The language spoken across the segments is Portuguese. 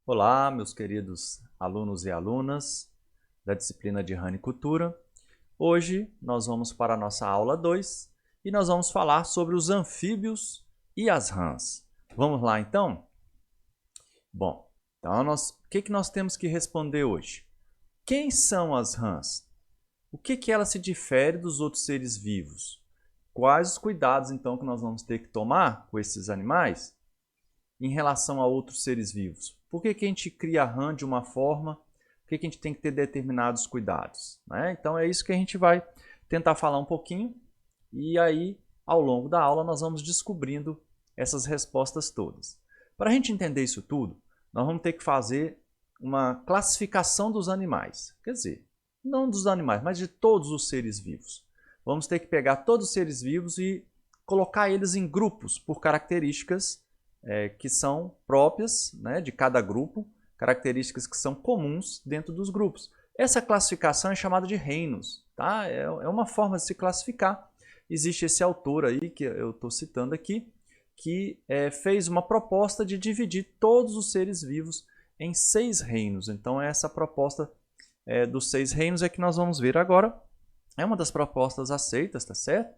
Olá, meus queridos alunos e alunas da disciplina de Ranicultura. Hoje nós vamos para a nossa aula 2 e nós vamos falar sobre os anfíbios e as rãs. Vamos lá então? Bom, então o que nós temos que responder hoje? Quem são as rãs? O que ela se difere dos outros seres vivos? Quais os cuidados então que nós vamos ter que tomar com esses animais em relação a outros seres vivos? Por que a gente cria a rã de uma forma? Por que a gente tem que ter determinados cuidados? Né? Então é isso que a gente vai tentar falar um pouquinho e aí ao longo da aula nós vamos descobrindo essas respostas todas. Para a gente entender isso tudo, nós vamos ter que fazer uma classificação dos animais. Quer dizer, não dos animais, mas de todos os seres vivos. Vamos ter que pegar todos os seres vivos e colocar eles em grupos por características que são próprias, né, de cada grupo, características que são comuns dentro dos grupos. Essa classificação é chamada de reinos, tá? É uma forma de se classificar. Existe esse autor aí, que eu estou citando aqui, que fez uma proposta de dividir todos os seres vivos em 6 reinos. Então essa proposta dos 6 reinos é que nós vamos ver agora. É uma das propostas aceitas, tá certo?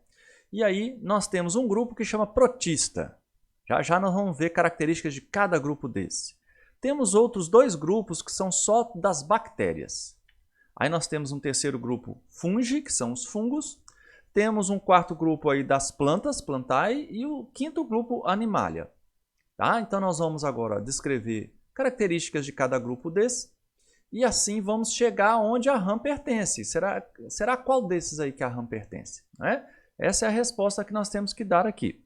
E aí nós temos um grupo que chama protista. Já já nós vamos ver características de cada grupo desse. Temos outros 2 grupos que são só das bactérias. Aí nós temos um terceiro grupo fungi, que são os fungos. Temos um quarto grupo aí das plantas, plantae, e o quinto grupo animalia. Tá? Então nós vamos agora descrever características de cada grupo desse. E assim vamos chegar onde a rã pertence. Será qual desses aí que a rã pertence? Né? Essa é a resposta que nós temos que dar aqui.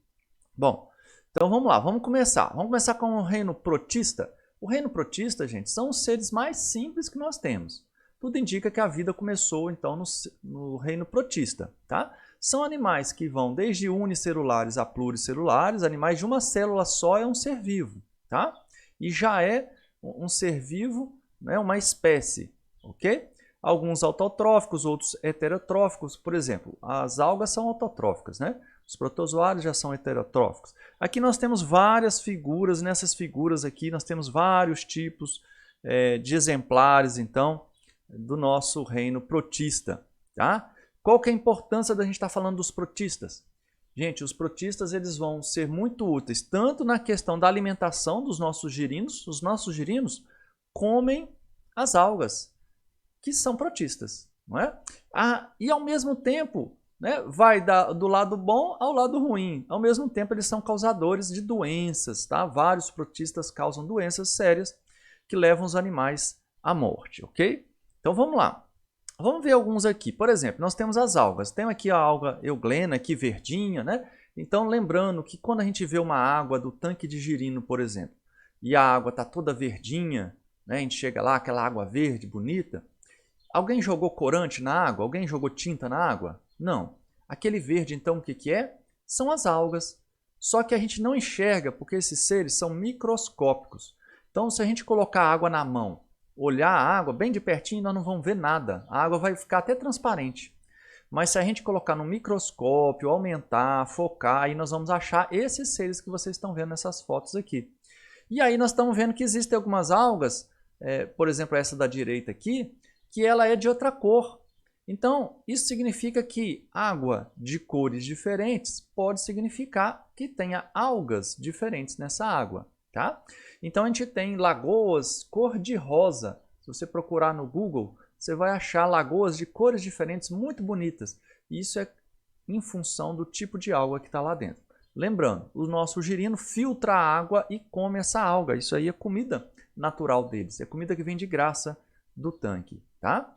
Bom, então vamos lá, vamos começar. Vamos começar com o reino protista. O reino protista, gente, são os seres mais simples que nós temos. Tudo indica que a vida começou, então, no reino protista. Tá? São animais que vão desde unicelulares a pluricelulares. Animais de uma célula só é um ser vivo. Tá? E já é um ser vivo, né, uma espécie. Ok? Alguns autotróficos, outros heterotróficos. Por exemplo, as algas são autotróficas, né? Os protozoários já são heterotróficos. Aqui nós temos várias figuras, nessas figuras aqui nós temos vários tipos de exemplares, então, do nosso reino protista. Tá? Qual que é a importância da gente estar falando dos protistas? Gente, os protistas eles vão ser muito úteis, tanto na questão da alimentação dos nossos girinos. Os nossos girinos comem as algas, que são protistas. Não é? E ao mesmo tempo, né, vai do lado bom ao lado ruim. Ao mesmo tempo, eles são causadores de doenças. Tá? Vários protistas causam doenças sérias que levam os animais à morte. Ok? Então vamos lá. Vamos ver alguns aqui. Por exemplo, nós temos as algas. Tem aqui a alga euglena, aqui verdinha. Né? Então lembrando que quando a gente vê uma água do tanque de girino, por exemplo, e a água está toda verdinha, né, a gente chega lá, aquela água verde, bonita. Alguém jogou corante na água? Alguém jogou tinta na água? Não. Aquele verde, então, o que é? São as algas. Só que a gente não enxerga porque esses seres são microscópicos. Então, se a gente colocar a água na mão, olhar a água bem de pertinho, nós não vamos ver nada. A água vai ficar até transparente. Mas se a gente colocar no microscópio, aumentar, focar, aí nós vamos achar esses seres que vocês estão vendo nessas fotos aqui. E aí nós estamos vendo que existem algumas algas, por exemplo, essa da direita aqui, que ela é de outra cor. Então, isso significa que água de cores diferentes pode significar que tenha algas diferentes nessa água. Tá? Então, a gente tem lagoas cor-de-rosa. Se você procurar no Google, você vai achar lagoas de cores diferentes muito bonitas. Isso é em função do tipo de alga que está lá dentro. Lembrando, o nosso girino filtra a água e come essa alga. Isso aí é comida natural deles. É comida que vem de graça do tanque. Tá?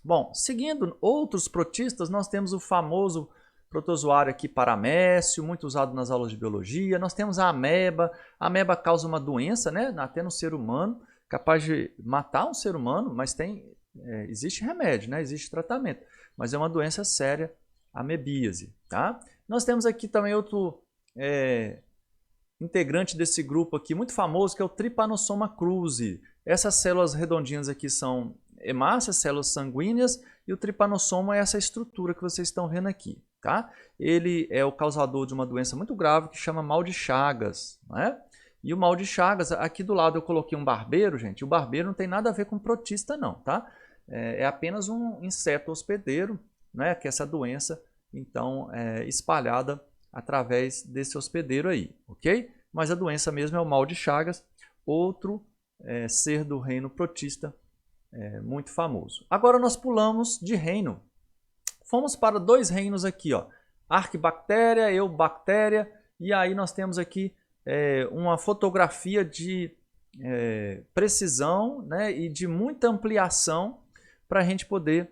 Bom, seguindo outros protistas, nós temos o famoso protozoário aqui paramécio, muito usado nas aulas de biologia. Nós temos a ameba. A ameba causa uma doença, né, até no ser humano, capaz de matar um ser humano, mas existe remédio, né, existe tratamento. Mas é uma doença séria, a amebíase. Tá? Nós temos aqui também outro integrante desse grupo aqui, muito famoso, que é o Trypanosoma cruzi. Essas células redondinhas aqui são hemácias, células sanguíneas, e o tripanossoma é essa estrutura que vocês estão vendo aqui. Tá? Ele é o causador de uma doença muito grave que chama mal de Chagas. Né? E o mal de Chagas, aqui do lado eu coloquei um barbeiro, gente. O barbeiro não tem nada a ver com protista não, tá? É apenas um inseto hospedeiro, né? Que essa doença, então, é espalhada através desse hospedeiro aí, ok? Mas a doença mesmo é o mal de Chagas, outro ser do reino protista muito famoso. Agora nós pulamos de reino. Fomos para dois reinos aqui, ó. Arquibactéria, Eubactéria, e aí nós temos aqui uma fotografia de precisão, né, e de muita ampliação para a gente poder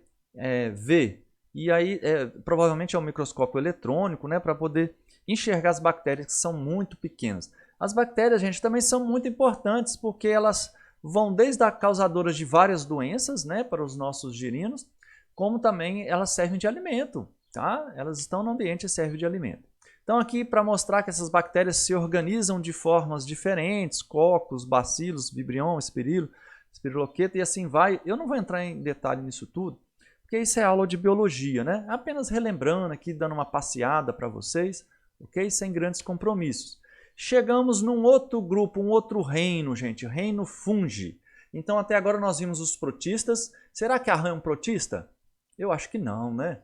ver. E aí provavelmente é um microscópio eletrônico, né, para poder enxergar as bactérias que são muito pequenas. As bactérias, gente, também são muito importantes porque elas vão desde as causadoras de várias doenças, né, para os nossos girinos, como também elas servem de alimento, tá? Elas estão no ambiente e servem de alimento. Então aqui para mostrar que essas bactérias se organizam de formas diferentes, cocos, bacilos, vibrião, espiroqueta e assim vai. Eu não vou entrar em detalhe nisso tudo, porque isso é aula de biologia, né? Apenas relembrando aqui, dando uma passeada para vocês, ok? Sem grandes compromissos. Chegamos num outro grupo, um outro reino, gente, reino fungi. Então até agora nós vimos os protistas. Será que a rã é um protista? Eu acho que não, né?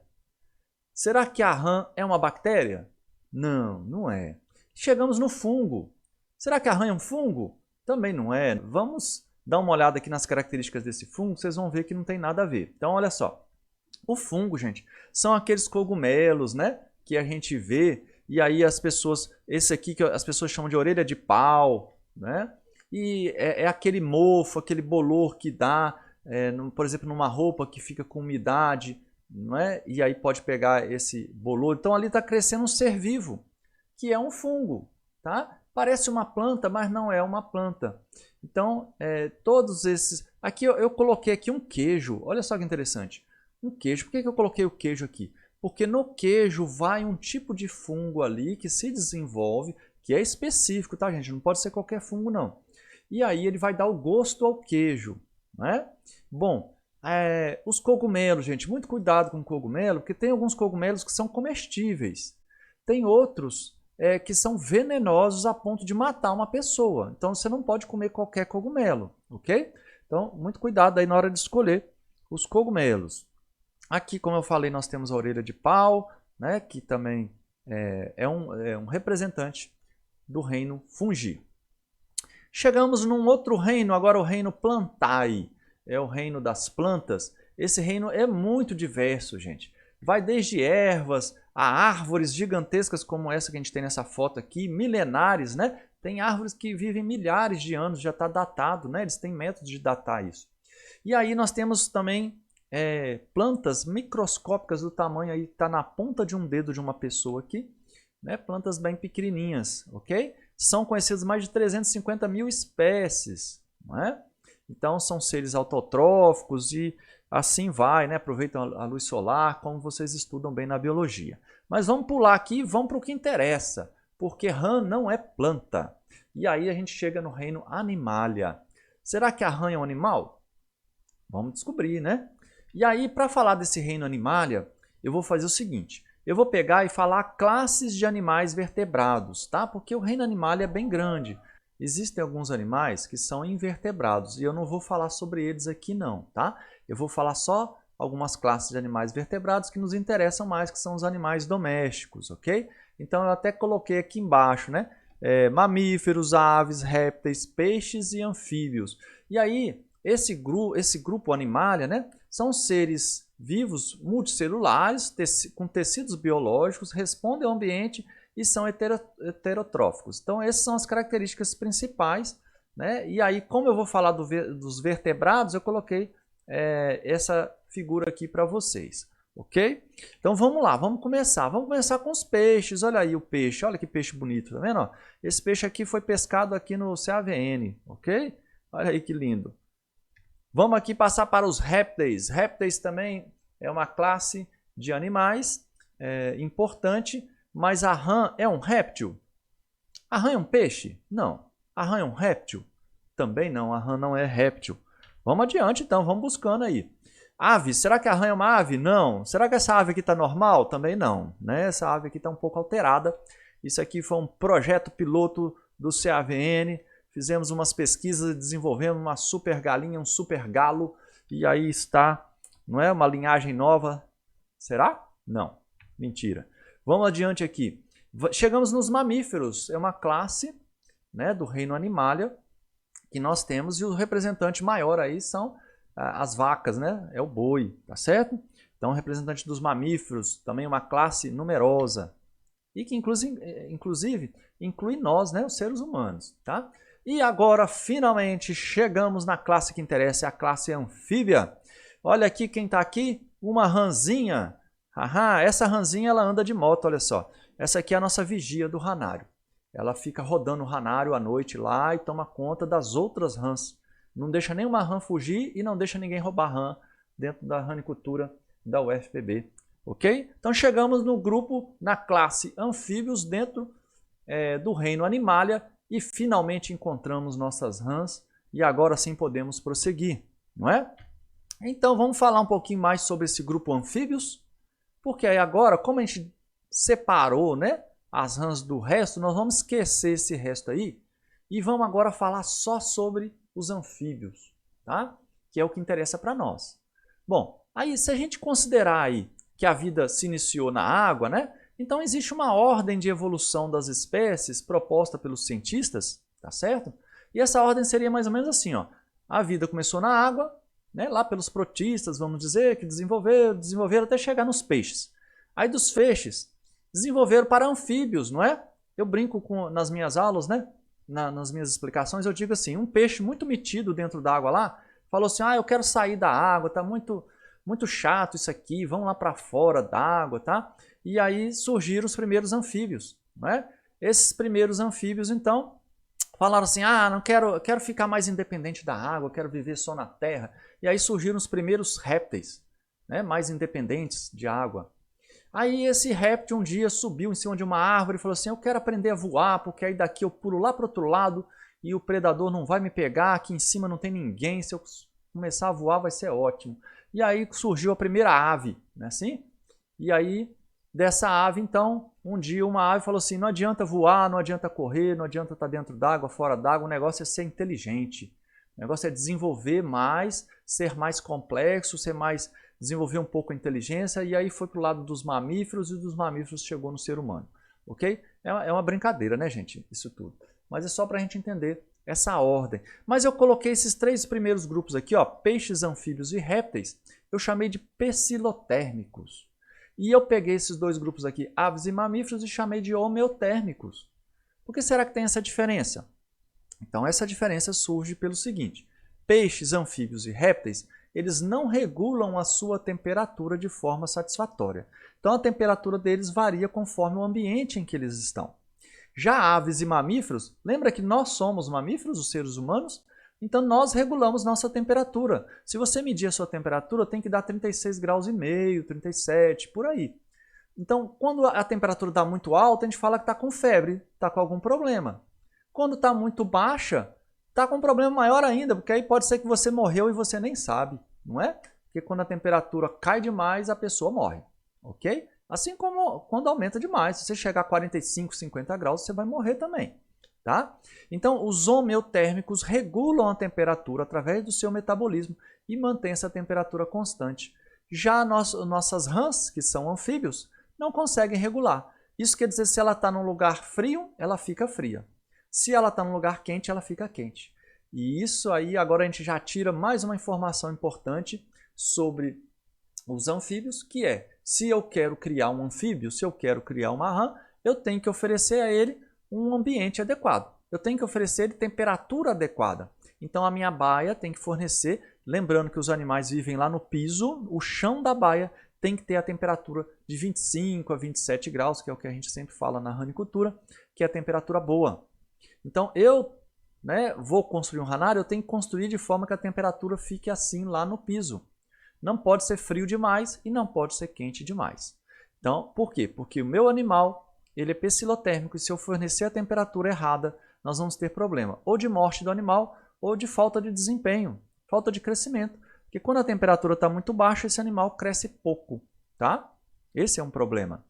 Será que a rã é uma bactéria? Não, não é. Chegamos no fungo. Será que a rã é um fungo? Também não é. Vamos dar uma olhada aqui nas características desse fungo, vocês vão ver que não tem nada a ver. Então olha só. O fungo, gente, são aqueles cogumelos, né, que a gente vê, e aí as pessoas, esse aqui que as pessoas chamam de orelha de pau, né? E é aquele mofo, aquele bolor que dá, por exemplo, numa roupa que fica com umidade, não é? E aí pode pegar esse bolor. Então ali está crescendo um ser vivo, que é um fungo, tá? Parece uma planta, mas não é uma planta. Então, todos esses... Aqui eu coloquei aqui um queijo, olha só que interessante. Um queijo. Por que eu coloquei o queijo aqui? Porque no queijo vai um tipo de fungo ali que se desenvolve, que é específico, tá, gente? Não pode ser qualquer fungo, não. E aí ele vai dar o gosto ao queijo, né? Bom, os cogumelos, gente, muito cuidado com o cogumelo, porque tem alguns cogumelos que são comestíveis. Tem outros que são venenosos a ponto de matar uma pessoa. Então você não pode comer qualquer cogumelo, ok? Então, muito cuidado aí na hora de escolher os cogumelos. Aqui, como eu falei, nós temos a orelha de pau, né, que também é um representante do reino fungi. Chegamos num outro reino, agora o reino plantae, é o reino das plantas. Esse reino é muito diverso, gente. Vai desde ervas a árvores gigantescas como essa que a gente tem nessa foto aqui, milenares, né? Tem árvores que vivem milhares de anos, já está datado, né? Eles têm métodos de datar isso. E aí nós temos também plantas microscópicas do tamanho aí, está na ponta de um dedo de uma pessoa aqui, né? Plantas bem pequenininhas, ok? São conhecidas mais de 350 mil espécies, não é? Então são seres autotróficos e assim vai, né? Aproveitam a luz solar, como vocês estudam bem na biologia. Mas vamos pular aqui e vamos para o que interessa, porque rã não é planta. E aí a gente chega no reino Animalia. Será que a rã é um animal? Vamos descobrir, né? E aí, para falar desse reino Animalia, eu vou fazer o seguinte. Eu vou pegar e falar classes de animais vertebrados, tá? Porque o reino Animalia é bem grande. Existem alguns animais que são invertebrados e eu não vou falar sobre eles aqui não, tá? Eu vou falar só algumas classes de animais vertebrados que nos interessam mais, que são os animais domésticos, ok? Então eu até coloquei aqui embaixo, né? Mamíferos, aves, répteis, peixes e anfíbios. E aí, esse grupo Animalia, né? São seres vivos multicelulares, com tecidos biológicos, respondem ao ambiente e são heterotróficos. Então, essas são as características principais, né? E aí, como eu vou falar dos vertebrados, eu coloquei essa figura aqui para vocês, ok? Então, vamos lá, vamos começar. Vamos começar com os peixes. Olha aí o peixe, olha que peixe bonito, tá vendo? Ó, esse peixe aqui foi pescado aqui no CAVN, ok? Olha aí que lindo. Vamos aqui passar para os répteis. Répteis também é uma classe de animais importante, mas a rã é um réptil? A rã é um peixe? Não. A rã é um réptil? Também não, a rã não é réptil. Vamos adiante então, vamos buscando aí. Ave, será que a rã é uma ave? Não. Será que essa ave aqui está normal? Também não, né? Essa ave aqui está um pouco alterada. Isso aqui foi um projeto piloto do CAVN, fizemos umas pesquisas, desenvolvemos uma super galinha, um super galo, e aí está, não é? Uma linhagem nova. Será? Não, mentira. Vamos adiante aqui. Chegamos nos mamíferos, é uma classe, né, do reino Animalia que nós temos, e o representante maior aí são as vacas, né? É o boi, tá certo? Então, representante dos mamíferos, também uma classe numerosa, e que inclusive inclui nós, né, os seres humanos, tá? E agora, finalmente, chegamos na classe que interessa, a classe anfíbia. Olha aqui quem está aqui, uma ranzinha. Aham, essa ranzinha ela anda de moto, olha só. Essa aqui é a nossa vigia do ranário. Ela fica rodando o ranário à noite lá e toma conta das outras rãs. Não deixa nenhuma rã fugir e não deixa ninguém roubar rã dentro da ranicultura da UFPB. Ok? Então chegamos no grupo, na classe anfíbios dentro do reino Animalia e finalmente encontramos nossas rãs e agora sim podemos prosseguir, não é? Então vamos falar um pouquinho mais sobre esse grupo anfíbios, porque aí agora, como a gente separou, né, as rãs do resto, nós vamos esquecer esse resto aí e vamos agora falar só sobre os anfíbios, tá? Que é o que interessa para nós. Bom, aí se a gente considerar aí que a vida se iniciou na água, né? Então existe uma ordem de evolução das espécies proposta pelos cientistas, tá certo? E essa ordem seria mais ou menos assim, ó. A vida começou na água, né? Lá pelos protistas, vamos dizer, que desenvolveram até chegar nos peixes. Aí dos peixes desenvolveram para anfíbios, não é? Eu brinco nas minhas aulas, né? Nas minhas explicações, eu digo assim, um peixe muito metido dentro da água lá, falou assim, eu quero sair da água, tá muito chato isso aqui, vamos lá para fora da água, tá? E aí surgiram os primeiros anfíbios, não é? Esses primeiros anfíbios, então, falaram assim, não quero ficar mais independente da água, quero viver só na terra. E aí surgiram os primeiros répteis, né? Mais independentes de água. Aí esse réptil um dia subiu em cima de uma árvore e falou assim, eu quero aprender a voar, porque aí daqui eu pulo lá para o outro lado e o predador não vai me pegar, aqui em cima não tem ninguém, se eu começar a voar vai ser ótimo. E aí surgiu a primeira ave, né, assim? E aí dessa ave, então, um dia uma ave falou assim, não adianta voar, não adianta correr, não adianta estar dentro d'água, fora d'água, o negócio é ser inteligente. O negócio é desenvolver mais, ser mais complexo, desenvolver um pouco a inteligência, e aí foi para o lado dos mamíferos, e dos mamíferos chegou no ser humano, ok? É uma brincadeira, né, gente, isso tudo. Mas é só para a gente entender essa ordem. Mas eu coloquei esses três primeiros grupos aqui, ó, peixes, anfíbios e répteis, eu chamei de pecilotérmicos. E eu peguei esses dois grupos aqui, aves e mamíferos, e chamei de homeotérmicos. Por que será que tem essa diferença? Então essa diferença surge pelo seguinte, peixes, anfíbios e répteis, eles não regulam a sua temperatura de forma satisfatória. Então a temperatura deles varia conforme o ambiente em que eles estão. Já aves e mamíferos, lembra que nós somos mamíferos, os seres humanos? Então nós regulamos nossa temperatura. Se você medir a sua temperatura, tem que dar 36 graus e meio, 37, por aí. Então quando a temperatura está muito alta, a gente fala que está com febre, está com algum problema. Quando está muito baixa, está com um problema maior ainda, porque aí pode ser que você morreu e você nem sabe, não é? Porque quando a temperatura cai demais, a pessoa morre, ok? Assim como quando aumenta demais, se você chegar a 45, 50 graus, você vai morrer também, tá? Então, os homeotérmicos regulam a temperatura através do seu metabolismo e mantém essa temperatura constante. Já nossas rãs, que são anfíbios, não conseguem regular. Isso quer dizer, se ela está num lugar frio, ela fica fria. Se ela está num lugar quente, ela fica quente. E isso aí, agora a gente já tira mais uma informação importante sobre os anfíbios, que é, se eu quero criar um anfíbio, se eu quero criar uma rã, eu tenho que oferecer a ele um ambiente adequado. Eu tenho que oferecer a ele temperatura adequada. Então a minha baia tem que fornecer, lembrando que os animais vivem lá no piso, o chão da baia tem que ter a temperatura de 25 a 27 graus, que é o que a gente sempre fala na ranicultura, que é a temperatura boa. Então eu vou construir um ranário, eu tenho que construir de forma que a temperatura fique assim lá no piso. Não pode ser frio demais e não pode ser quente demais. Então, por quê? Porque o meu animal ele é pecilotérmico e se eu fornecer a temperatura errada, nós vamos ter problema ou de morte do animal ou de falta de desempenho, falta de crescimento. Porque quando a temperatura está muito baixa, esse animal cresce pouco, tá? Esse é um problema.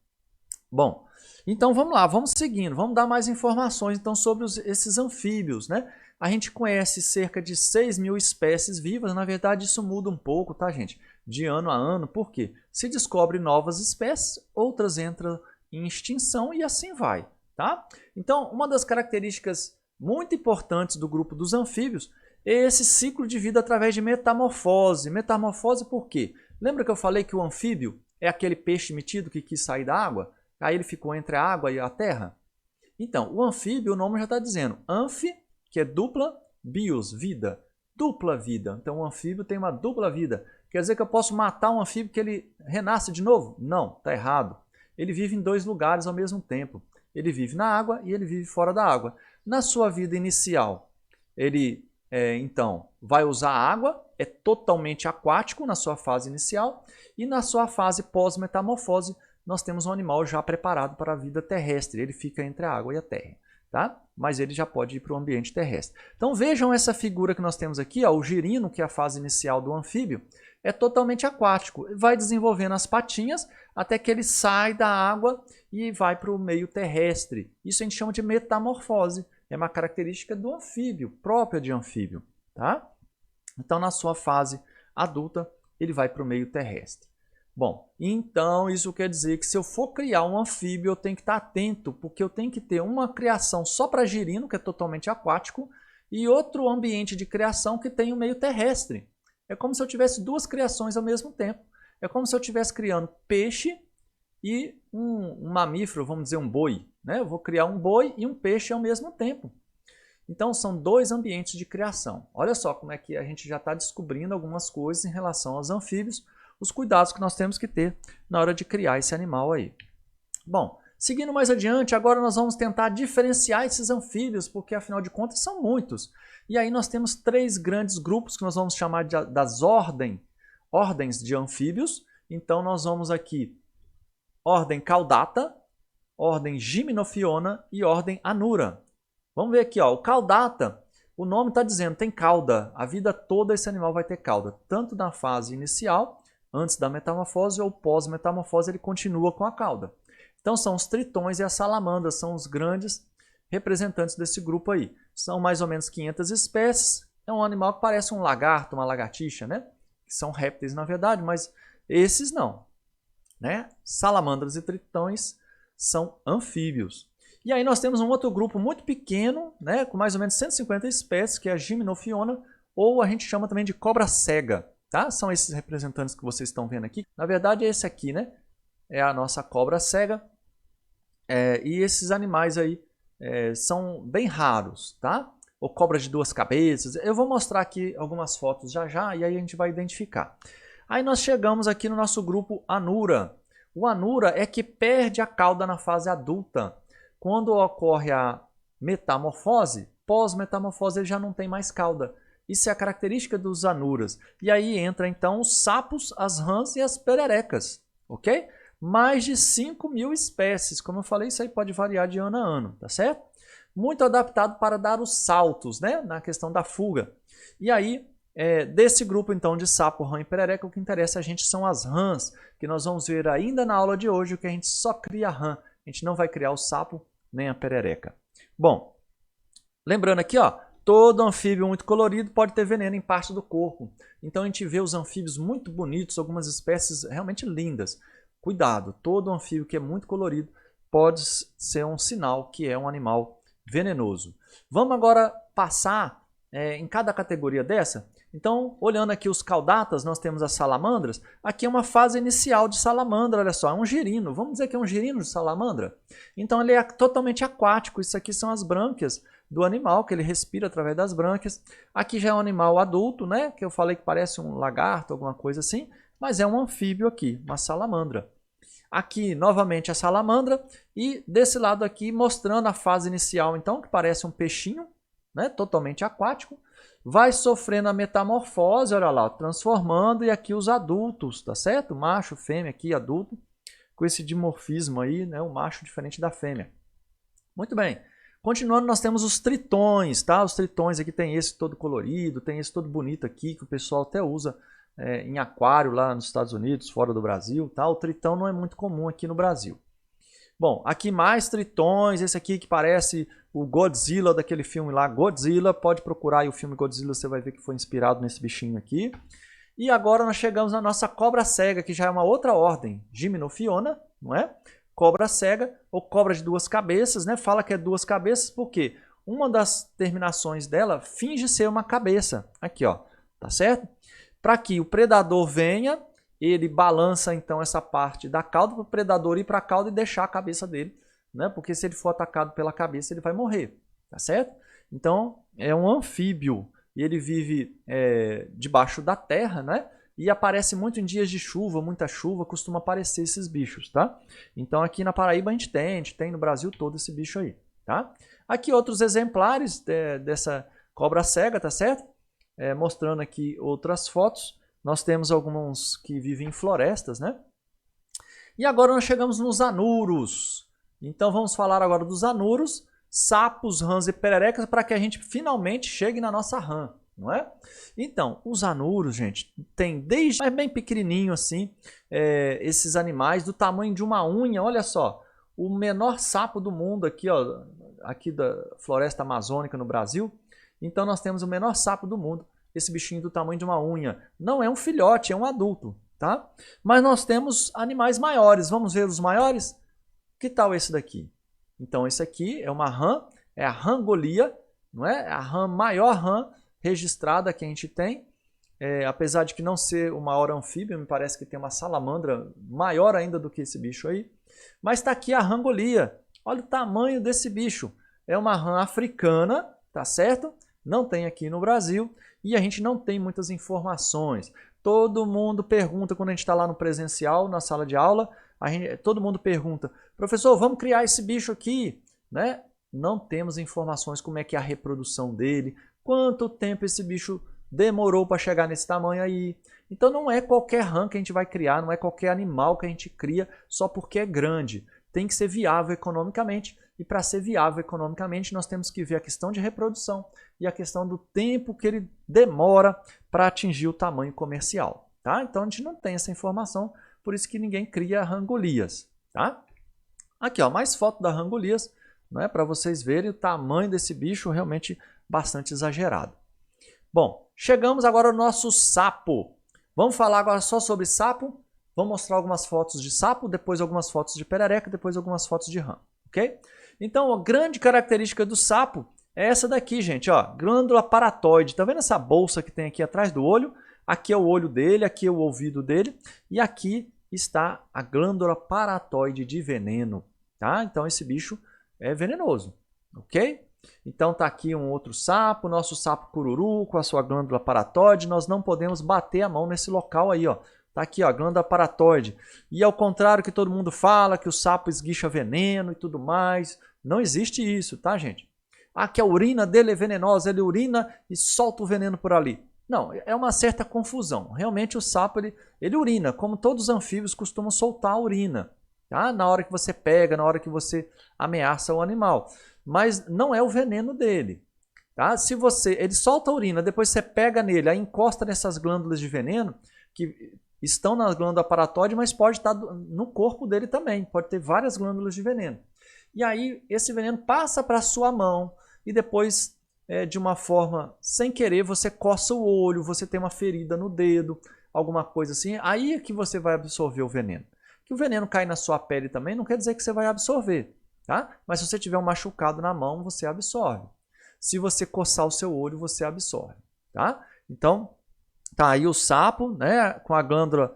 Bom, então vamos lá, vamos seguindo, vamos dar mais informações então sobre esses anfíbios, né? A gente conhece cerca de 6.000 espécies vivas, na verdade isso muda um pouco, tá, gente? De ano a ano, por quê? Se descobre novas espécies, outras entram em extinção e assim vai, tá? Então, uma das características muito importantes do grupo dos anfíbios é esse ciclo de vida através de metamorfose. Metamorfose por quê? Lembra que eu falei que o anfíbio é aquele peixe metido que quis sair da água? Aí ele ficou entre a água e a terra? Então, o anfíbio, o nome já está dizendo. Anfi, que é dupla, bios, vida. Dupla vida. Então, o anfíbio tem uma dupla vida. Quer dizer que eu posso matar um anfíbio que ele renasce de novo? Não, está errado. Ele vive em 2 lugares ao mesmo tempo. Ele vive na água e ele vive fora da água. Na sua vida inicial, ele, então, vai usar a água, é totalmente aquático na sua fase inicial, e na sua fase pós-metamorfose, nós temos um animal já preparado para a vida terrestre. Ele fica entre a água e a terra, tá? Mas ele já pode ir para o ambiente terrestre. Então vejam essa figura que nós temos aqui, ó, o girino, que é a fase inicial do anfíbio, é totalmente aquático. Vai desenvolvendo as patinhas até que ele sai da água e vai para o meio terrestre. Isso a gente chama de metamorfose. É uma característica do anfíbio, própria de anfíbio, tá? Então na sua fase adulta, ele vai para o meio terrestre. Bom, então isso quer dizer que se eu for criar um anfíbio, eu tenho que estar atento, porque eu tenho que ter uma criação só para girino, que é totalmente aquático, e outro ambiente de criação que tem o meio terrestre. É como se eu tivesse 2 criações ao mesmo tempo. É como se eu estivesse criando peixe e um mamífero, vamos dizer um boi, né? Eu vou criar um boi e um peixe ao mesmo tempo. Então são 2 ambientes de criação. Olha só como é que a gente já está descobrindo algumas coisas em relação aos anfíbios, os cuidados que nós temos que ter na hora de criar esse animal aí. Bom, seguindo mais adiante, agora nós vamos tentar diferenciar esses anfíbios, porque afinal de contas são muitos. E aí nós temos 3 grandes grupos que nós vamos chamar das ordens de anfíbios. Então nós vamos aqui, ordem Caudata, ordem Gymnophiona e ordem Anura. Vamos ver aqui, ó, o Caudata, o nome está dizendo, tem cauda. A vida toda esse animal vai ter cauda, tanto na fase inicial, antes da metamorfose, ou pós-metamorfose ele continua com a cauda. Então são os tritões e as salamandras, são os grandes representantes desse grupo aí. São mais ou menos 500 espécies, é um animal que parece um lagarto, uma lagartixa, né? Que são répteis na verdade, mas esses não, né? Salamandras e tritões são anfíbios. E aí nós temos um outro grupo muito pequeno, né, com mais ou menos 150 espécies, que é a Gymnophiona, ou a gente chama também de cobra cega. Tá? São esses representantes que vocês estão vendo aqui. Na verdade é esse aqui, né? É a nossa cobra cega. E esses animais aí são bem raros, tá? Ou cobra de 2 cabeças. Eu vou mostrar aqui algumas fotos já já e aí a gente vai identificar. Aí nós chegamos aqui no nosso grupo Anura. O Anura é que perde a cauda na fase adulta. Quando ocorre a metamorfose, pós-metamorfose ele já não tem mais cauda. Isso é a característica dos anuras. E aí entra então os sapos, as rãs e as pererecas, ok? Mais de 5.000 espécies. Como eu falei, isso aí pode variar de ano a ano, tá certo? Muito adaptado para dar os saltos, né? Na questão da fuga. E aí, desse grupo então de sapo, rã e perereca, o que interessa a gente são as rãs, que nós vamos ver ainda na aula de hoje, que a gente só cria rã. A gente não vai criar o sapo nem a perereca. Bom, lembrando aqui, ó, todo anfíbio muito colorido pode ter veneno em parte do corpo. Então a gente vê os anfíbios muito bonitos, algumas espécies realmente lindas. Cuidado, todo anfíbio que é muito colorido pode ser um sinal que é um animal venenoso. Vamos agora passar em cada categoria dessa. Então, olhando aqui os caudatas, nós temos as salamandras. Aqui é uma fase inicial de salamandra, olha só, é um girino. Vamos dizer que é um girino de salamandra? Então ele é totalmente aquático, isso aqui são as brânquias do animal, que ele respira através das brânquias. Aqui já é um animal adulto, né? Que eu falei que parece um lagarto, alguma coisa assim, mas é um anfíbio aqui, uma salamandra. Aqui, novamente, a salamandra, e desse lado aqui, mostrando a fase inicial, então, que parece um peixinho, né? Totalmente aquático. Vai sofrendo a metamorfose, olha lá, transformando, e aqui os adultos, tá certo? Macho, fêmea aqui, adulto, com esse dimorfismo aí, né? O macho diferente da fêmea. Muito bem. Continuando, nós temos os tritões, tá? Os tritões aqui tem esse todo colorido, tem esse todo bonito aqui, que o pessoal até usa em aquário lá nos Estados Unidos, fora do Brasil, tá? O tritão não é muito comum aqui no Brasil. Bom, aqui mais tritões, esse aqui que parece o Godzilla daquele filme lá, Godzilla, pode procurar aí o filme Godzilla, você vai ver que foi inspirado nesse bichinho aqui. E agora nós chegamos na nossa cobra cega, que já é uma outra ordem, Gymnophiona, não é? Cobra cega ou cobra de duas cabeças, né? Fala que é duas cabeças porque uma das terminações dela finge ser uma cabeça. Aqui, ó, tá certo? Para que o predador venha, ele balança então essa parte da cauda para o predador ir para a cauda e deixar a cabeça dele, né? Porque se ele for atacado pela cabeça, ele vai morrer, tá certo? Então, é um anfíbio e ele vive debaixo da terra, né? E aparece muito em dias de chuva, muita chuva, costuma aparecer esses bichos, tá? Então aqui na Paraíba a gente tem no Brasil todo esse bicho aí, tá? Aqui outros exemplares dessa cobra cega, tá certo? Mostrando aqui outras fotos. Nós temos alguns que vivem em florestas, né? E agora nós chegamos nos anuros. Então vamos falar agora dos anuros, sapos, rãs e pererecas, para que a gente finalmente chegue na nossa rã, não é? Então, os anuros, gente, tem desde bem pequenininho assim, esses animais do tamanho de uma unha, olha só, o menor sapo do mundo aqui, ó, aqui da floresta amazônica no Brasil. Então nós temos o menor sapo do mundo, esse bichinho do tamanho de uma unha. Não é um filhote, é um adulto, tá? Mas nós temos animais maiores, vamos ver os maiores? Que tal esse daqui? Então esse aqui é uma rã, é a rangolia, não é? A rã, maior rã registrada que a gente tem, apesar de que não ser o maior anfíbio, me parece que tem uma salamandra maior ainda do que esse bicho aí. Mas está aqui a rangolia, olha o tamanho desse bicho. É uma rã africana, tá certo? Não tem aqui no Brasil e a gente não tem muitas informações. Todo mundo pergunta quando a gente está lá no presencial, na sala de aula, todo mundo pergunta, professor, vamos criar esse bicho aqui, né? Não temos informações como é que é a reprodução dele, quanto tempo esse bicho demorou para chegar nesse tamanho aí. Então não é qualquer rã que a gente vai criar, não é qualquer animal que a gente cria só porque é grande. Tem que ser viável economicamente e para ser viável economicamente nós temos que ver a questão de reprodução e a questão do tempo que ele demora para atingir o tamanho comercial. Tá? Então a gente não tem essa informação, por isso que ninguém cria rangolias. Tá? Aqui, ó, mais foto da rangolias, né, para vocês verem o tamanho desse bicho realmente bastante exagerado. Bom, chegamos agora ao nosso sapo. Vamos falar agora só sobre sapo. Vou mostrar algumas fotos de sapo, depois algumas fotos de perereca, depois algumas fotos de rã, ok? Então, a grande característica do sapo é essa daqui, gente, ó, glândula paratoide. Tá vendo essa bolsa que tem aqui atrás do olho? Aqui é o olho dele, aqui é o ouvido dele e aqui está a glândula paratoide de veneno, tá? Então, esse bicho é venenoso, ok? Então tá aqui um outro sapo, nosso sapo cururu com a sua glândula paratoide. Nós não podemos bater a mão nesse local aí, ó. Tá aqui, ó, a glândula paratoide. E ao contrário que todo mundo fala, que o sapo esguicha veneno e tudo mais, não existe isso, tá, gente? Ah, que a urina dele é venenosa, ele urina e solta o veneno por ali. Não, é uma certa confusão. Realmente o sapo, ele urina, como todos os anfíbios costumam soltar a urina, tá? Na hora que você pega, na hora que você ameaça o animal. Mas não é o veneno dele, tá? Se ele solta a urina, depois você pega nele, aí encosta nessas glândulas de veneno, que estão na glândula paratoide, mas pode estar no corpo dele também, pode ter várias glândulas de veneno. E aí esse veneno passa para a sua mão e depois, de uma forma sem querer, você coça o olho, você tem uma ferida no dedo, alguma coisa assim, aí é que você vai absorver o veneno. Que o veneno cai na sua pele também não quer dizer que você vai absorver, tá? Mas se você tiver um machucado na mão, você absorve. Se você coçar o seu olho, você absorve, tá? Então, tá aí o sapo, né, com a glândula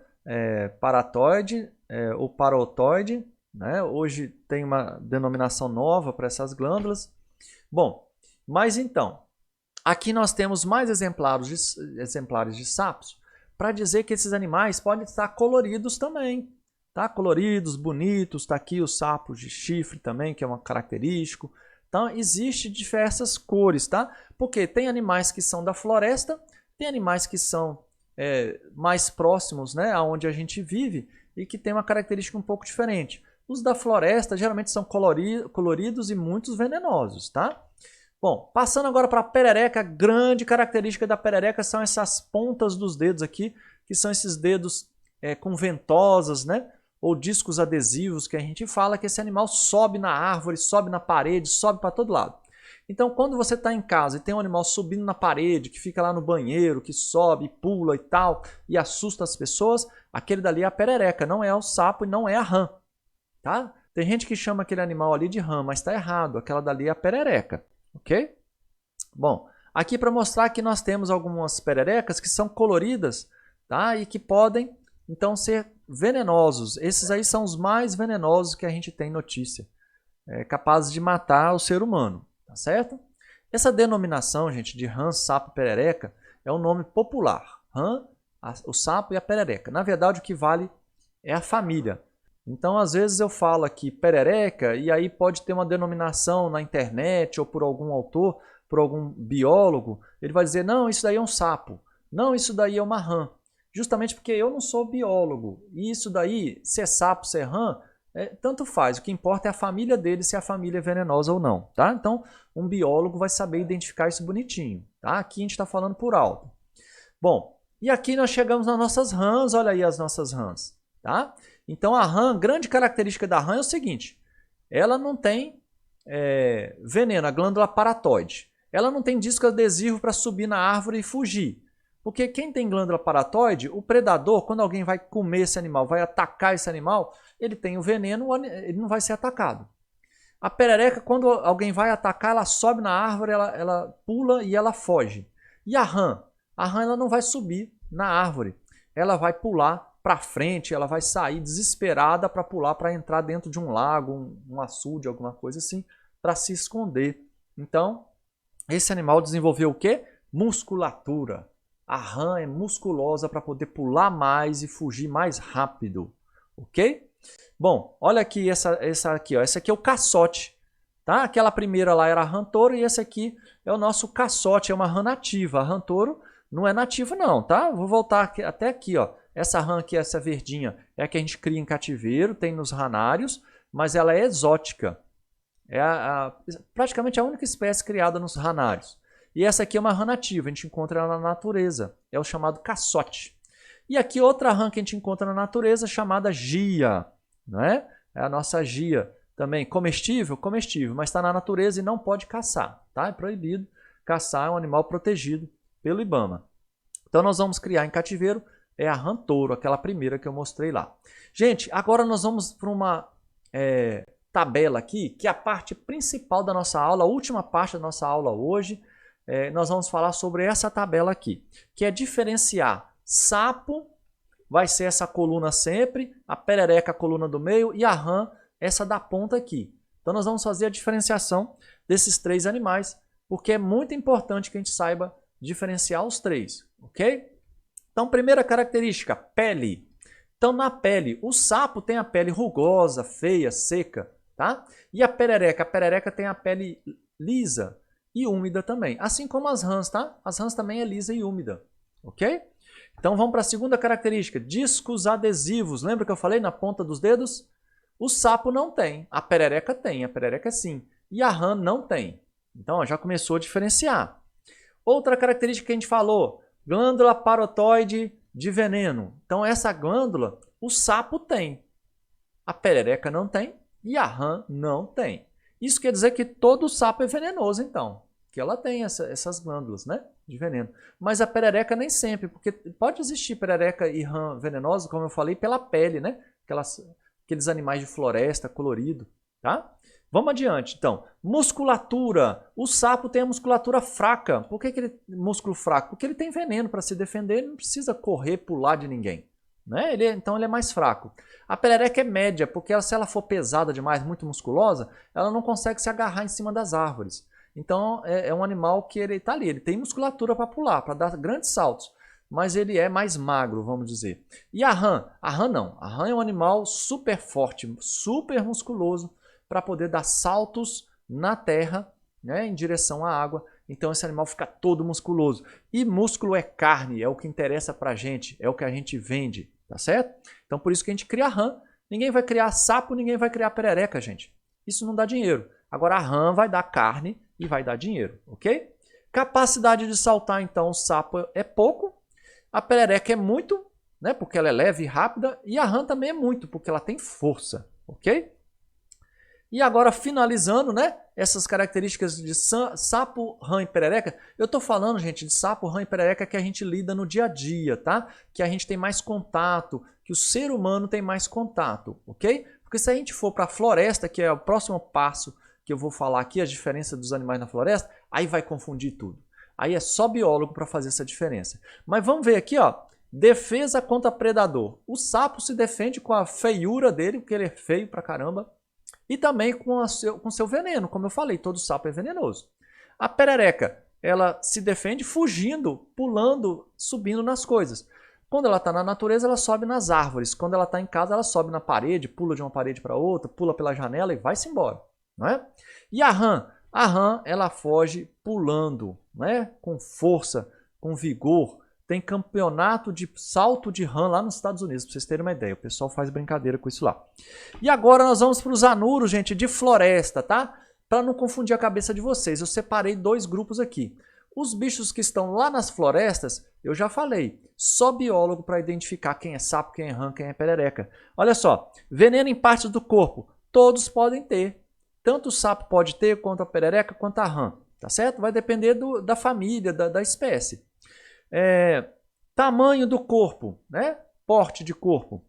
paratoide ou parotoide, né? Hoje tem uma denominação nova para essas glândulas. Bom, mas então, aqui nós temos mais exemplares de sapos para dizer que esses animais podem estar coloridos também. Tá? Coloridos, bonitos, está aqui os sapos de chifre também, que é um característico. Então, existe diversas cores, tá? Porque tem animais que são da floresta, tem animais que são mais próximos, né, aonde a gente vive e que tem uma característica um pouco diferente. Os da floresta geralmente são coloridos e muitos venenosos, tá? Bom, passando agora para a perereca, a grande característica da perereca são essas pontas dos dedos aqui, que são esses dedos com ventosas, né? ou discos adesivos que a gente fala, que esse animal sobe na árvore, sobe na parede, sobe para todo lado. Então, quando você está em casa e tem um animal subindo na parede, que fica lá no banheiro, que sobe, pula e tal, e assusta as pessoas, aquele dali é a perereca, não é o sapo e não é a rã, tá? Tem gente que chama aquele animal ali de rã, mas está errado, aquela dali é a perereca, ok? Bom, aqui para mostrar que nós temos algumas pererecas que são coloridas, tá? E que podem, então, ser venenosos. Esses aí são os mais venenosos que a gente tem notícia, capazes de matar o ser humano. Tá certo? Essa denominação, gente, de rã, sapo e perereca é um nome popular. Rã, o sapo e a perereca. Na verdade, o que vale é a família. Então, às vezes eu falo aqui perereca e aí pode ter uma denominação na internet ou por algum autor, por algum biólogo. Ele vai dizer, não, isso daí é um sapo. Não, isso daí é uma rã. Justamente porque eu não sou biólogo. E isso daí, se é sapo, se é rã, tanto faz, o que importa é a família dele, se a família é venenosa ou não, tá? Então, um biólogo vai saber identificar isso bonitinho, tá? Aqui a gente está falando por alto. Bom, e aqui nós chegamos nas nossas rãs, olha aí as nossas rãs, tá? Então, a rã, grande característica da rã é o seguinte, ela não tem veneno, a glândula paratóide. Ela não tem disco adesivo para subir na árvore e fugir. Porque quem tem glândula paratóide, o predador, quando alguém vai comer esse animal, vai atacar esse animal, ele tem o veneno, ele não vai ser atacado. A perereca, quando alguém vai atacar, ela sobe na árvore, ela pula e ela foge. E a rã? A rã ela não vai subir na árvore, ela vai pular para frente, ela vai sair desesperada para pular, para entrar dentro de um lago, um açude, alguma coisa assim, para se esconder. Então, esse animal desenvolveu o quê? Musculatura. A rã é musculosa para poder pular mais e fugir mais rápido, ok? Bom, olha aqui essa aqui, ó. Essa aqui é o caçote, tá? Aquela primeira lá era a rã touro e esse aqui é o nosso caçote, é uma rã nativa. A rã touro não é nativa não, tá? Vou voltar aqui, até aqui, ó. Essa rã aqui, essa verdinha, é a que a gente cria em cativeiro, tem nos ranários, mas ela é exótica. É praticamente a única espécie criada nos ranários. E essa aqui é uma rã nativa, a gente encontra ela na natureza, é o chamado caçote. E aqui outra rã que a gente encontra na natureza chamada gia, não é? É a nossa gia também, comestível, comestível, mas está na natureza e não pode caçar, tá? É proibido caçar, é um animal protegido pelo IBAMA. Então nós vamos criar em cativeiro, é a rã touro, aquela primeira que eu mostrei lá. Gente, agora nós vamos para uma tabela aqui, que é a parte principal da nossa aula, a última parte da nossa aula hoje. Nós vamos falar sobre essa tabela aqui, que é diferenciar sapo, vai ser essa coluna sempre, a perereca a coluna do meio e a rã essa da ponta aqui. Então nós vamos fazer a diferenciação desses três animais, porque é muito importante que a gente saiba diferenciar os três, ok? Então primeira característica, pele. Então na pele, o sapo tem a pele rugosa, feia, seca, tá? E a perereca tem a pele lisa e úmida também, assim como as rãs, tá? As rãs também é lisa e úmida, ok? Então vamos para a segunda característica, discos adesivos. Lembra que eu falei na ponta dos dedos? O sapo não tem, a perereca sim, e a rã não tem. Então ó, já começou a diferenciar. Outra característica que a gente falou, glândula parotóide de veneno. Então essa glândula o sapo tem, a perereca não tem e a rã não tem. Isso quer dizer que todo sapo é venenoso então. Que ela tem essas glândulas, né, de veneno. Mas a perereca nem sempre, porque pode existir perereca e rã venenosa, como eu falei, pela pele, né? Aqueles animais de floresta, colorido, tá? Vamos adiante, então. Musculatura. O sapo tem a musculatura fraca. Por que ele músculo fraco? Porque ele tem veneno para se defender, ele não precisa correr, pular de ninguém, né? Então ele é mais fraco. A perereca é média, porque se ela for pesada demais, muito musculosa, ela não consegue se agarrar em cima das árvores. Então é um animal que ele está ali, ele tem musculatura para pular, para dar grandes saltos, mas ele é mais magro, vamos dizer. E a rã? A rã não. A rã é um animal super forte, super musculoso, para poder dar saltos na terra, né, em direção à água. Então esse animal fica todo musculoso. E músculo é carne, é o que interessa para a gente, é o que a gente vende, tá certo? Então por isso que a gente cria a rã. Ninguém vai criar sapo, ninguém vai criar perereca, gente. Isso não dá dinheiro. Agora a rã vai dar carne e vai dar dinheiro, ok? Capacidade de saltar, então, o sapo é pouco, a perereca é muito, né? Porque ela é leve e rápida, e a rã também é muito, porque ela tem força, ok? E agora, finalizando, né, essas características de sapo, rã e perereca, eu tô falando, gente, de sapo, rã e perereca que a gente lida no dia a dia, tá? Que a gente tem mais contato, que o ser humano tem mais contato, ok? Porque se a gente for para a floresta, que é o próximo passo que eu vou falar aqui, a diferença dos animais na floresta, aí vai confundir tudo. Aí é só biólogo para fazer essa diferença. Mas vamos ver aqui, ó, defesa contra predador. O sapo se defende com a feiura dele, porque ele é feio pra caramba, e também com seu veneno, como eu falei, todo sapo é venenoso. A perereca, ela se defende fugindo, pulando, subindo nas coisas. Quando ela está na natureza, ela sobe nas árvores. Quando ela está em casa, ela sobe na parede, pula de uma parede para outra, pula pela janela e vai-se embora. Não é? E a rã, ela foge pulando, né? Com força, com vigor. Tem campeonato de salto de rã lá nos Estados Unidos, para vocês terem uma ideia. O pessoal faz brincadeira com isso lá. E agora nós vamos para os anuros, gente, de floresta, tá? Para não confundir a cabeça de vocês, eu separei dois grupos aqui. Os bichos que estão lá nas florestas, eu já falei, só biólogo para identificar quem é sapo, quem é rã, quem é perereca. Olha só, veneno em partes do corpo, todos podem ter. Tanto o sapo pode ter, quanto a perereca, quanto a rã, tá certo? Vai depender da família, da espécie. Tamanho do corpo, né? Porte de corpo.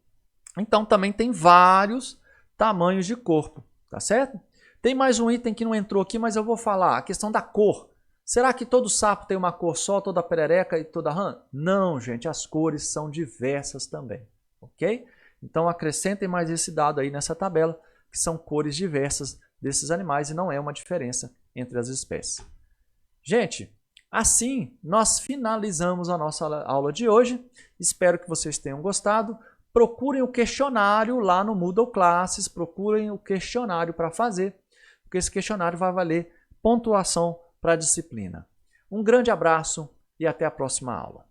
Então também tem vários tamanhos de corpo, tá certo? Tem mais um item que não entrou aqui, mas eu vou falar, a questão da cor. Será que todo sapo tem uma cor só, toda perereca e toda rã? Não, gente, as cores são diversas também, ok? Então acrescentem mais esse dado aí nessa tabela, que são cores diversas desses animais e não é uma diferença entre as espécies. Gente, assim nós finalizamos a nossa aula de hoje. Espero que vocês tenham gostado. Procurem o questionário lá no Moodle Classes, procurem o questionário para fazer, porque esse questionário vai valer pontuação para a disciplina. Um grande abraço e até a próxima aula.